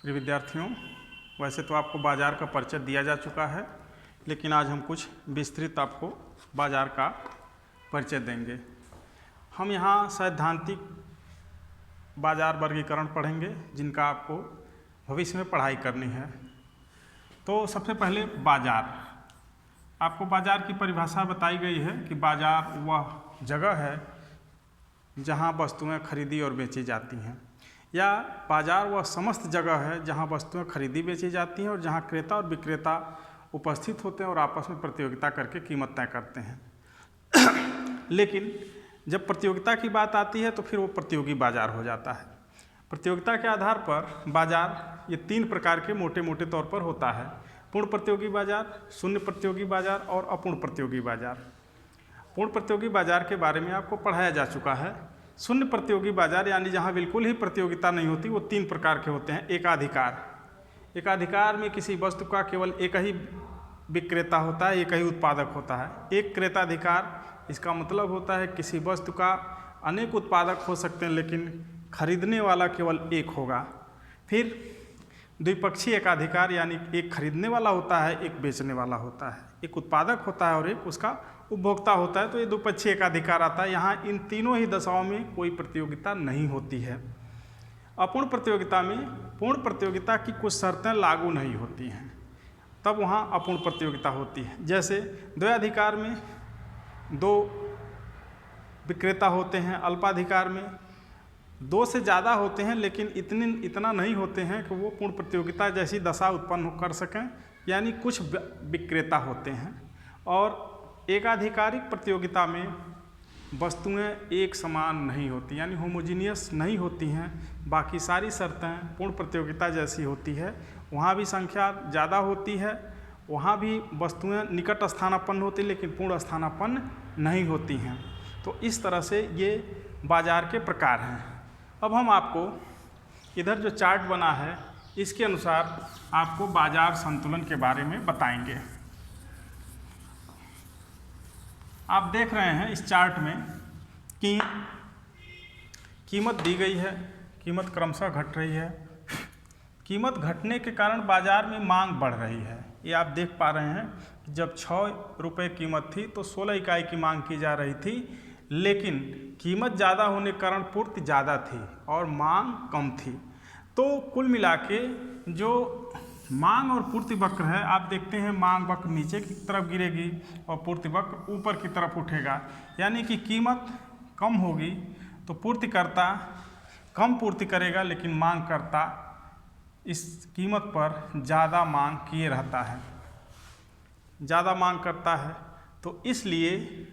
प्रिय विद्यार्थियों, वैसे तो आपको बाज़ार का परिचय दिया जा चुका है, लेकिन आज हम कुछ विस्तृत आपको बाज़ार का परिचय देंगे। हम यहाँ सैद्धांतिक बाज़ार वर्गीकरण पढ़ेंगे, जिनका आपको भविष्य में पढ़ाई करनी है। तो सबसे पहले बाज़ार, आपको बाज़ार की परिभाषा बताई गई है कि बाज़ार वह जगह है जहाँ वस्तुएं खरीदी और बेची जाती हैं, या बाज़ार वह समस्त जगह है जहाँ वस्तुएं खरीदी बेची जाती हैं और जहाँ क्रेता और विक्रेता उपस्थित होते हैं और आपस में प्रतियोगिता करके कीमत तय करते हैं। लेकिन जब प्रतियोगिता की बात आती है तो फिर वो प्रतियोगी बाज़ार हो जाता है। प्रतियोगिता के आधार पर बाज़ार ये 3 प्रकार के मोटे मोटे तौर पर होता है: पूर्ण प्रतियोगी बाज़ार, शून्य प्रतियोगी बाज़ार और अपूर्ण प्रतियोगी बाज़ार। पूर्ण प्रतियोगी बाज़ार के बारे में आपको पढ़ाया जा चुका है। शून्य प्रतियोगी बाज़ार यानी जहाँ बिल्कुल ही प्रतियोगिता नहीं होती, वो 3 प्रकार के होते हैं। एकाधिकार, एकाधिकार में किसी वस्तु का केवल एक ही विक्रेता होता है, एक ही उत्पादक होता है। एक क्रेताधिकार, इसका मतलब होता है किसी वस्तु का अनेक उत्पादक हो सकते हैं लेकिन खरीदने वाला केवल एक होगा। फिर द्विपक्षीय एकाधिकार यानी एक खरीदने वाला होता है, एक बेचने वाला होता है, एक उत्पादक होता है और एक उसका उपभोक्ता होता है, तो ये द्विपक्षीय एकाधिकार आता है। यहाँ इन तीनों ही दशाओं में कोई प्रतियोगिता नहीं होती है। अपूर्ण प्रतियोगिता में पूर्ण प्रतियोगिता की कुछ शर्तें लागू नहीं होती हैं, तब वहाँ अपूर्ण प्रतियोगिता होती है। जैसे द्वयाधिकार में 2 विक्रेता होते हैं, अल्पाधिकार में 2 से ज़्यादा होते हैं लेकिन इतना नहीं होते हैं कि वो पूर्ण प्रतियोगिता जैसी दशा उत्पन्न कर सकें, यानी कुछ विक्रेता होते हैं। और एकाधिकारिक प्रतियोगिता में वस्तुएं एक समान नहीं होती, यानी होमोजीनियस नहीं होती हैं। बाकी सारी शर्तें पूर्ण प्रतियोगिता जैसी होती है। वहाँ भी संख्या ज़्यादा होती है, वहाँ भी वस्तुएं निकट स्थानापन्न होती, लेकिन पूर्ण स्थानापन्न नहीं होती हैं। तो इस तरह से ये बाज़ार के प्रकार हैं। अब हम आपको इधर जो चार्ट बना है, इसके अनुसार आपको बाज़ार संतुलन के बारे में बताएंगे। आप देख रहे हैं इस चार्ट में कि कीमत दी गई है, कीमत क्रमशः घट रही है। कीमत घटने के कारण बाज़ार में मांग बढ़ रही है। ये आप देख पा रहे हैं कि जब 6 रुपये कीमत थी तो 16 इकाई की मांग की जा रही थी, लेकिन कीमत ज़्यादा होने के कारण पूर्ति ज़्यादा थी और मांग कम थी। तो कुल मिला के जो मांग और पूर्ति वक्र है, आप देखते हैं मांग वक्र नीचे की तरफ गिरेगी और पूर्ति वक्र ऊपर की तरफ उठेगा। यानी कि कीमत कम होगी तो पूर्तिकर्ता कम पूर्ति करेगा, लेकिन मांगकर्ता इस कीमत पर ज़्यादा मांग किए रहता है, ज़्यादा मांग करता है। तो इसलिए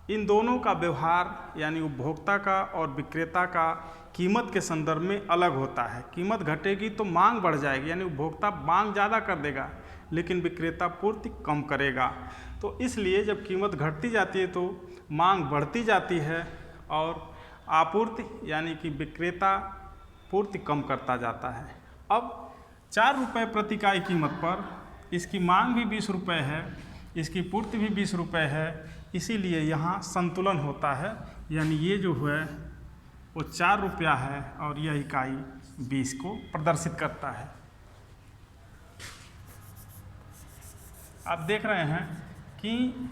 इन दोनों का व्यवहार यानी उपभोक्ता का और विक्रेता का कीमत के संदर्भ में अलग होता है। कीमत घटेगी तो मांग बढ़ जाएगी, यानी उपभोक्ता मांग ज़्यादा कर देगा लेकिन विक्रेता पूर्ति कम करेगा। तो इसलिए जब कीमत घटती जाती है तो मांग बढ़ती जाती है और आपूर्ति यानी कि विक्रेता पूर्ति कम करता जाता है। अब 4 रुपये प्रति इकाई कीमत पर इसकी मांग भी 20 रुपये है, इसकी पूर्ति भी 20 रुपये है, इसीलिए यहाँ संतुलन होता है। यानी ये जो है वो 4 रुपया है और यह इकाई 20 को प्रदर्शित करता है। आप देख रहे हैं कि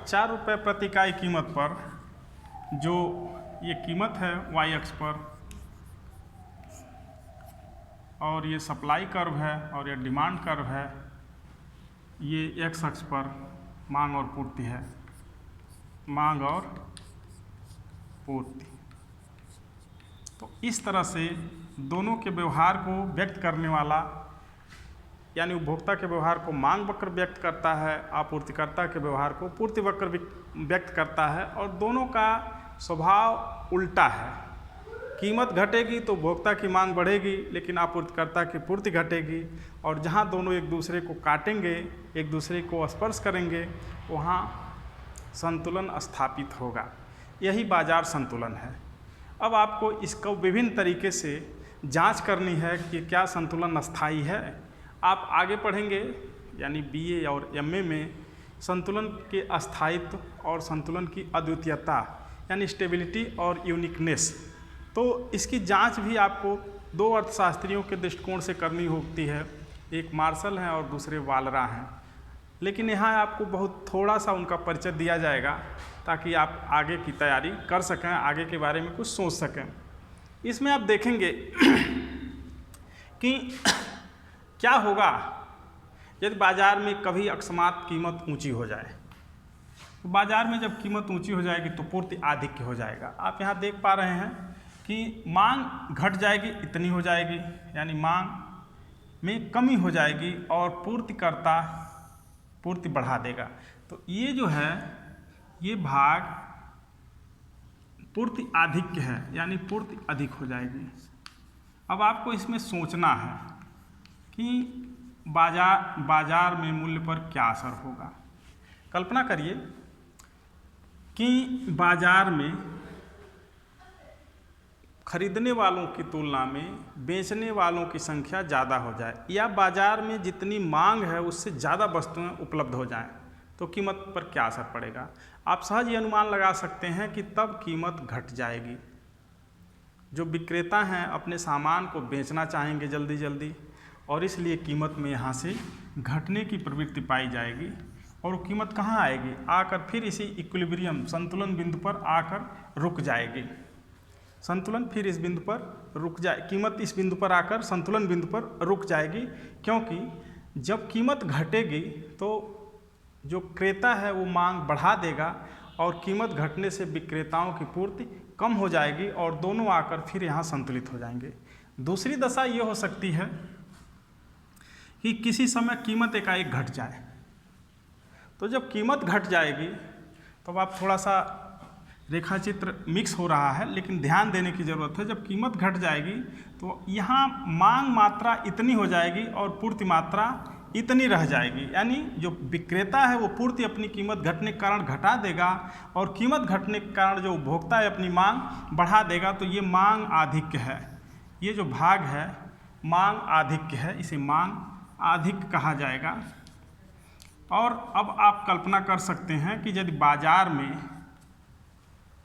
4 रुपये प्रति इकाई कीमत पर जो ये कीमत है y अक्ष पर, और ये सप्लाई कर्व है और ये डिमांड कर्व है, ये x अक्ष पर मांग और पूर्ति है, मांग और पूर्ति। तो इस तरह से दोनों के व्यवहार को व्यक्त करने वाला यानी उपभोक्ता के व्यवहार को मांग वक्र व्यक्त करता है, आपूर्तिकर्ता के व्यवहार को पूर्ति वक्र व्यक्त करता है, और दोनों का स्वभाव उल्टा है। कीमत घटेगी तो उपभोक्ता की मांग बढ़ेगी लेकिन आपूर्तिकर्ता की पूर्ति घटेगी, और जहाँ दोनों एक दूसरे को काटेंगे, एक दूसरे को स्पर्श करेंगे, वहाँ संतुलन स्थापित होगा। यही बाज़ार संतुलन है। अब आपको इसको विभिन्न तरीके से जांच करनी है कि क्या संतुलन अस्थायी है। आप आगे पढ़ेंगे यानी BA और MA में संतुलन के अस्थायित्व और संतुलन की अद्वितीयता यानी स्टेबिलिटी और यूनिकनेस, तो इसकी जांच भी आपको दो अर्थशास्त्रियों के दृष्टिकोण से करनी होती है, एक मार्शल हैं और दूसरे वालरा हैं। लेकिन यहाँ आपको बहुत थोड़ा सा उनका परिचय दिया जाएगा ताकि आप आगे की तैयारी कर सकें, आगे के बारे में कुछ सोच सकें। इसमें आप देखेंगे कि क्या होगा यदि बाज़ार में कभी अकस्मात कीमत ऊंची हो जाए। तो बाज़ार में जब कीमत ऊंची हो जाएगी तो पूर्ति आधिक्य हो जाएगा। आप यहाँ देख पा रहे हैं कि मांग घट जाएगी, इतनी हो जाएगी, यानी मांग में कमी हो जाएगी और पूर्तिकर्ता पूर्ति बढ़ा देगा। तो ये जो है ये भाग पूर्ति आधिक्य है, यानी पूर्ति अधिक हो जाएगी। अब आपको इसमें सोचना है कि बाजार में मूल्य पर क्या असर होगा। कल्पना करिए कि बाजार में खरीदने वालों की तुलना में बेचने वालों की संख्या ज़्यादा हो जाए, या बाजार में जितनी मांग है उससे ज़्यादा वस्तुएं उपलब्ध हो जाएं, तो कीमत पर क्या असर पड़ेगा। आप सहज ये अनुमान लगा सकते हैं कि तब कीमत घट जाएगी। जो विक्रेता हैं अपने सामान को बेचना चाहेंगे जल्दी जल्दी, और इसलिए कीमत में यहाँ से घटने की प्रवृत्ति पाई जाएगी। और वो कीमत कहाँ आएगी, आकर फिर इसी इक्विलिब्रियम संतुलन बिंदु पर आकर रुक जाएगी। संतुलन फिर इस बिंदु पर रुक जाए, कीमत इस बिंदु पर आकर संतुलन बिंदु पर रुक जाएगी, क्योंकि जब कीमत घटेगी तो जो क्रेता है वो मांग बढ़ा देगा और कीमत घटने से विक्रेताओं की पूर्ति कम हो जाएगी और दोनों आकर फिर यहाँ संतुलित हो जाएंगे। दूसरी दशा ये हो सकती है कि किसी समय कीमत एकाएक घट जाए। तो जब कीमत घट जाएगी तो आप थोड़ा सा रेखा चित्र मिक्स हो रहा है, लेकिन ध्यान देने की ज़रूरत है। जब कीमत घट जाएगी तो यहाँ मांग मात्रा इतनी हो जाएगी और पूर्ति मात्रा इतनी रह जाएगी, यानी जो विक्रेता है वो पूर्ति अपनी कीमत घटने के कारण घटा देगा और कीमत घटने के कारण जो उपभोक्ता है अपनी मांग बढ़ा देगा। तो ये मांग आधिक्य है। ये जो भाग है मांग आधिक्य है, इसे मांग आधिक्य कहा जाएगा। और अब आप कल्पना कर सकते हैं कि यदि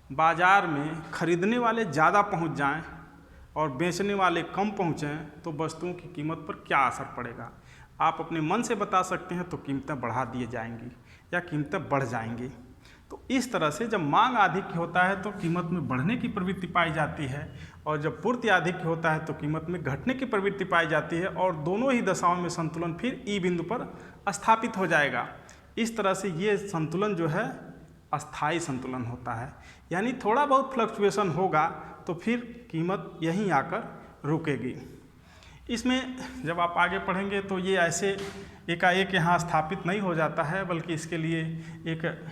बाजार में खरीदने वाले ज़्यादा पहुंच जाएं और बेचने वाले कम पहुंचें तो वस्तुओं की कीमत पर क्या असर पड़ेगा। आप अपने मन से बता सकते हैं तो कीमतें बढ़ा दिए जाएंगी या कीमतें बढ़ जाएंगी। तो इस तरह से जब मांग अधिक होता है तो कीमत में बढ़ने की प्रवृत्ति पाई जाती है, और जब पूर्ति अधिक होता है तो कीमत में घटने की प्रवृत्ति पाई जाती है, और दोनों ही दशाओं में संतुलन फिर ई बिंदु पर स्थापित हो जाएगा। इस तरह से ये संतुलन जो है अस्थायी संतुलन होता है, यानी थोड़ा बहुत फ्लक्चुएशन होगा तो फिर कीमत यहीं आकर रुकेगी। इसमें जब आप आगे पढ़ेंगे तो ये ऐसे एकाएक यहाँ स्थापित नहीं हो जाता है, बल्कि इसके लिए एक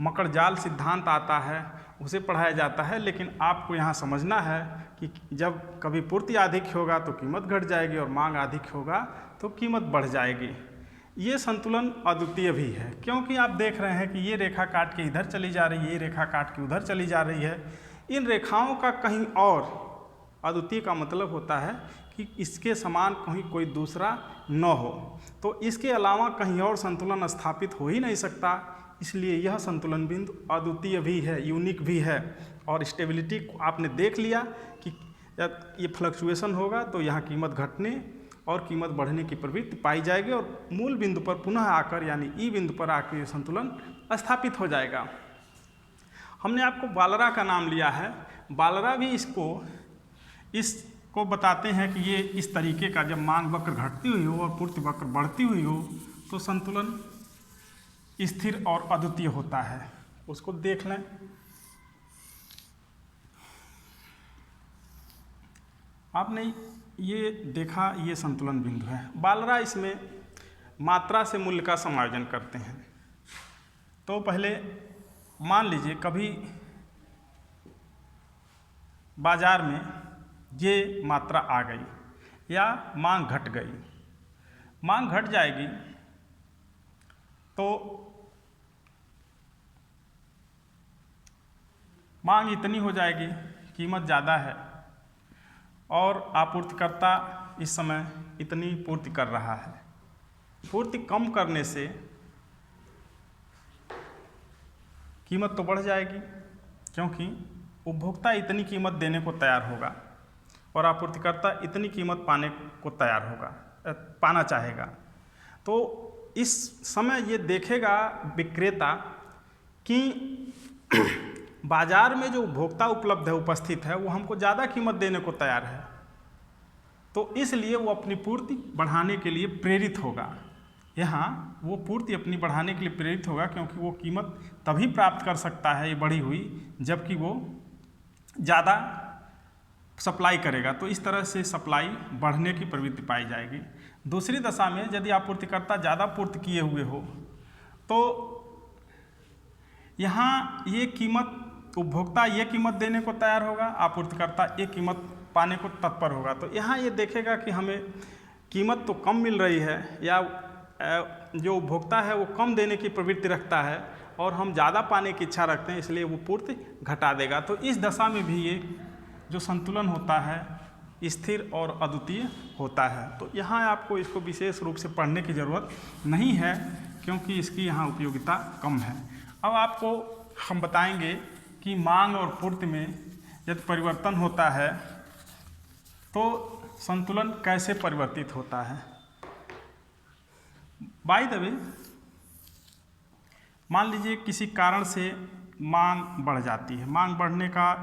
मकर जाल सिद्धांत आता है, उसे पढ़ाया जाता है। लेकिन आपको यहाँ समझना है कि जब कभी पूर्ति अधिक होगा तो कीमत घट जाएगी और मांग अधिक होगा तो कीमत बढ़ जाएगी। ये संतुलन अद्वितीय भी है, क्योंकि आप देख रहे हैं कि ये रेखा काट के इधर चली जा रही है, ये रेखा काट के उधर चली जा रही है। इन रेखाओं का कहीं और अद्वितीय का मतलब होता है कि इसके समान कहीं कोई दूसरा न हो, तो इसके अलावा कहीं और संतुलन स्थापित हो ही नहीं सकता। इसलिए यह संतुलन बिंदु अद्वितीय भी है, यूनिक भी है। और स्टेबिलिटी को आपने देख लिया कि जब ये फ्लक्चुएशन होगा तो यहाँ कीमत घटने और कीमत बढ़ने की प्रवृत्ति पाई जाएगी और मूल बिंदु पर पुनः आकर यानी ई बिंदु पर आकर ये संतुलन स्थापित हो जाएगा। हमने आपको बालरा का नाम लिया है। बालरा भी इसको बताते हैं कि ये इस तरीके का जब मांग वक्र घटती हुई हो और पूर्ति वक्र बढ़ती हुई हो तो संतुलन स्थिर और अद्वितीय होता है। उसको देख लें। आपने ये देखा, ये संतुलन बिंदु है। बालरा इसमें मात्रा से मूल्य का समायोजन करते हैं। तो पहले मान लीजिए कभी बाजार में ये मात्रा आ गई या मांग घट गई। मांग घट जाएगी तो मांग इतनी हो जाएगी, कीमत ज़्यादा है और आपूर्तिकर्ता इस समय इतनी पूर्ति कर रहा है। पूर्ति कम करने से कीमत तो बढ़ जाएगी, क्योंकि उपभोक्ता इतनी कीमत देने को तैयार होगा और आपूर्तिकर्ता इतनी कीमत पाने को तैयार होगा, पाना चाहेगा। तो इस समय ये देखेगा विक्रेता कि बाजार में जो उपभोक्ता उपलब्ध है, उपस्थित है, वो हमको ज़्यादा कीमत देने को तैयार है, तो इसलिए वो अपनी पूर्ति बढ़ाने के लिए प्रेरित होगा। यहाँ वो पूर्ति अपनी बढ़ाने के लिए प्रेरित होगा, क्योंकि वो कीमत तभी प्राप्त कर सकता है ये बढ़ी हुई जबकि वो ज़्यादा सप्लाई करेगा। तो इस तरह से सप्लाई बढ़ने की प्रवृत्ति पाई जाएगी। दूसरी दशा में यदि आपूर्तिकर्ता ज़्यादा पूर्ति किए हुए हो तो यहाँ ये कीमत, उपभोक्ता ये कीमत देने को तैयार होगा, आपूर्तिकर्ता ये कीमत पाने को तत्पर होगा। तो यहाँ ये देखेगा कि हमें कीमत तो कम मिल रही है, या जो उपभोक्ता है वो कम देने की प्रवृत्ति रखता है और हम ज़्यादा पाने की इच्छा रखते हैं, इसलिए वो पूर्ति घटा देगा। तो इस दशा में भी ये जो संतुलन होता है स्थिर और अद्वितीय होता है। तो यहाँ आपको इसको विशेष रूप से पढ़ने की ज़रूरत नहीं है, क्योंकि इसकी यहाँ उपयोगिता कम है। अब आपको हम बताएंगे कि मांग और पूर्ति में यदि परिवर्तन होता है तो संतुलन कैसे परिवर्तित होता है। बाय द वे, मान लीजिए किसी कारण से मांग बढ़ जाती है। मांग बढ़ने का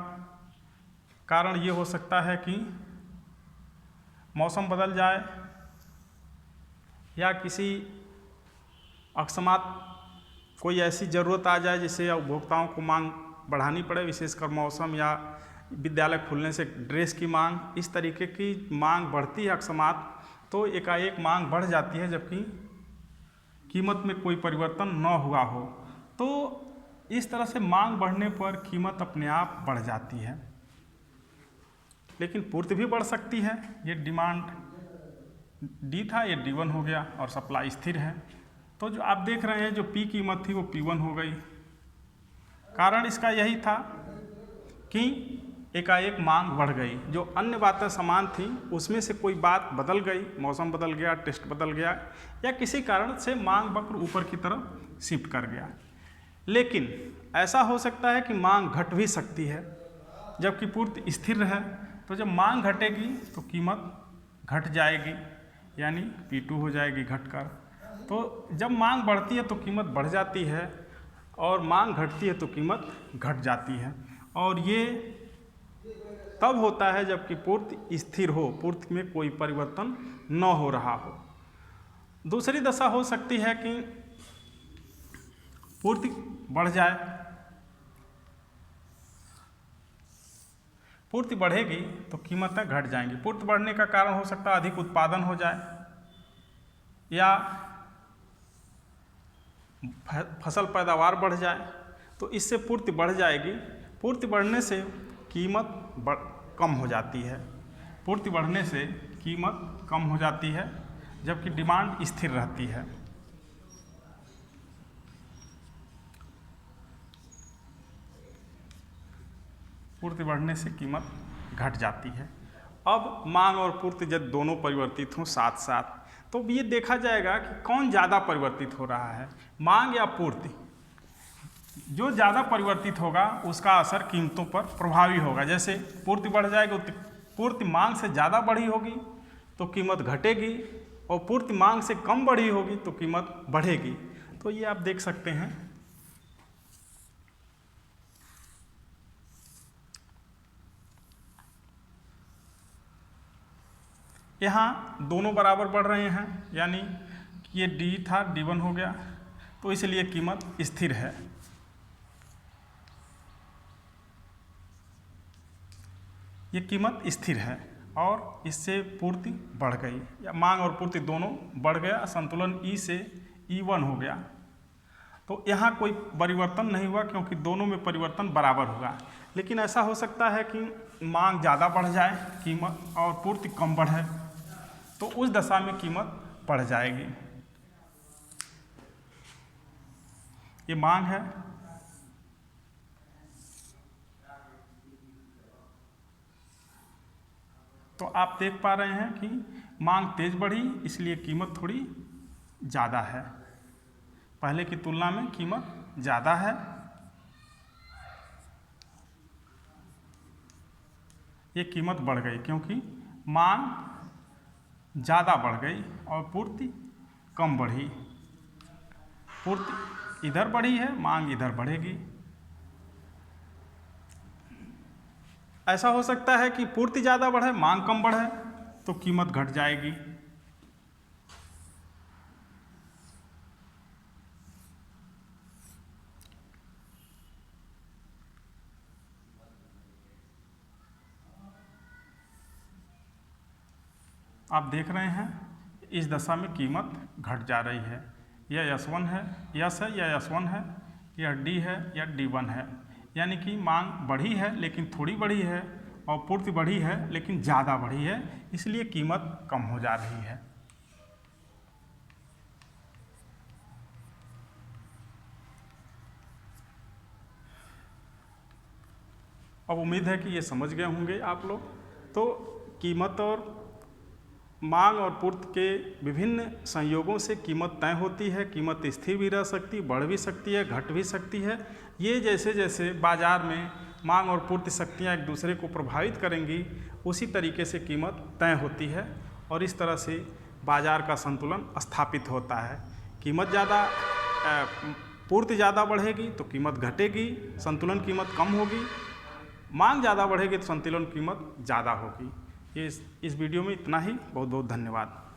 कारण ये हो सकता है कि मौसम बदल जाए, या किसी अकस्मात कोई ऐसी ज़रूरत आ जाए जिससे उपभोक्ताओं को मांग बढ़ानी पड़े, विशेषकर मौसम या विद्यालय खुलने से ड्रेस की मांग, इस तरीके की मांग बढ़ती है अकस्मात, तो एकाएक मांग बढ़ जाती है जबकि कीमत में कोई परिवर्तन न हुआ हो। तो इस तरह से मांग बढ़ने पर कीमत अपने आप बढ़ जाती है, लेकिन पूर्ति भी बढ़ सकती है। ये डिमांड डी था, ये D1 हो गया और सप्लाई स्थिर है। तो जो आप देख रहे हैं जो P कीमत थी वो P1 हो गई। कारण इसका यही था कि एकाएक मांग बढ़ गई। जो अन्य बातें समान थी उसमें से कोई बात बदल गई, मौसम बदल गया, टेस्ट बदल गया, या किसी कारण से मांग वक्र ऊपर की तरफ शिफ्ट कर गया। लेकिन ऐसा हो सकता है कि मांग घट भी सकती है जबकि पूर्ति स्थिर रहे। तो जब मांग घटेगी तो कीमत घट जाएगी, यानी P2 हो जाएगी घटकर। तो जब मांग बढ़ती है तो कीमत बढ़ जाती है और मांग घटती है तो कीमत घट जाती है। और ये तब होता है जबकि पूर्ति स्थिर हो, पूर्ति में कोई परिवर्तन न हो रहा हो। दूसरी दशा हो सकती है कि पूर्ति बढ़ जाए, पूर्ति बढ़ेगी तो कीमतें घट जाएंगी। पूर्ति बढ़ने का कारण हो सकता है अधिक उत्पादन हो जाए, या फसल पैदावार बढ़ जाए, तो इससे पूर्ति बढ़ जाएगी। पूर्ति बढ़ने से कीमत कम हो जाती है, पूर्ति बढ़ने से कीमत कम हो जाती है जबकि डिमांड स्थिर रहती है। पूर्ति बढ़ने से कीमत घट जाती है। अब मांग और पूर्ति जब दोनों परिवर्तित हों साथ साथ, तो ये देखा जाएगा कि कौन ज़्यादा परिवर्तित हो रहा है, मांग या पूर्ति। जो ज़्यादा परिवर्तित होगा उसका असर कीमतों पर प्रभावी होगा। जैसे पूर्ति बढ़ जाएगी, पूर्ति मांग से ज़्यादा बढ़ी होगी तो कीमत घटेगी, और पूर्ति मांग से कम बढ़ी होगी तो कीमत बढ़ेगी। तो ये आप देख सकते हैं। यहाँ दोनों बराबर बढ़ रहे हैं, यानी कि ये D था, D1 हो गया, तो इसलिए कीमत स्थिर है। ये कीमत स्थिर है और इससे पूर्ति बढ़ गई, या मांग और पूर्ति दोनों बढ़ गया, संतुलन E से E1 हो गया। तो यहाँ कोई परिवर्तन नहीं हुआ क्योंकि दोनों में परिवर्तन बराबर होगा। लेकिन ऐसा हो सकता है कि मांग ज़्यादा बढ़ जाए कीमत और पूर्ति कम बढ़े, तो उस दशा में कीमत बढ़ जाएगी। ये मांग है, तो आप देख पा रहे हैं कि मांग तेज बढ़ी इसलिए कीमत थोड़ी ज़्यादा है, पहले की तुलना में कीमत ज़्यादा है। ये कीमत बढ़ गई क्योंकि मांग ज़्यादा बढ़ गई और पूर्ति कम बढ़ी। पूर्ति इधर बढ़ी है, मांग इधर बढ़ेगी। ऐसा हो सकता है कि पूर्ति ज़्यादा बढ़े, मांग कम बढ़े, तो कीमत घट जाएगी। आप देख रहे हैं इस दशा में कीमत घट जा रही है। यह S1 है, यस है, यह S1 है, यह D है, यह D1 है। यानी कि मांग बढ़ी है लेकिन थोड़ी बढ़ी है और पूर्ति बढ़ी है लेकिन ज़्यादा बढ़ी है, इसलिए कीमत कम हो जा रही है। अब उम्मीद है कि ये समझ गए होंगे आप लोग। तो कीमत और मांग और पूर्ति के विभिन्न संयोगों से कीमत तय होती है। कीमत स्थिर भी रह सकती, बढ़ भी सकती है, घट भी सकती है। ये जैसे जैसे बाजार में मांग और पूर्ति शक्तियाँ एक दूसरे को प्रभावित करेंगी, उसी तरीके से कीमत तय होती है और इस तरह से बाजार का संतुलन स्थापित होता है। कीमत ज़्यादा पूर्ति ज़्यादा बढ़ेगी तो कीमत घटेगी, संतुलन कीमत कम होगी। मांग ज़्यादा बढ़ेगी तो संतुलन कीमत ज़्यादा होगी। इस वीडियो में इतना ही। बहुत बहुत धन्यवाद।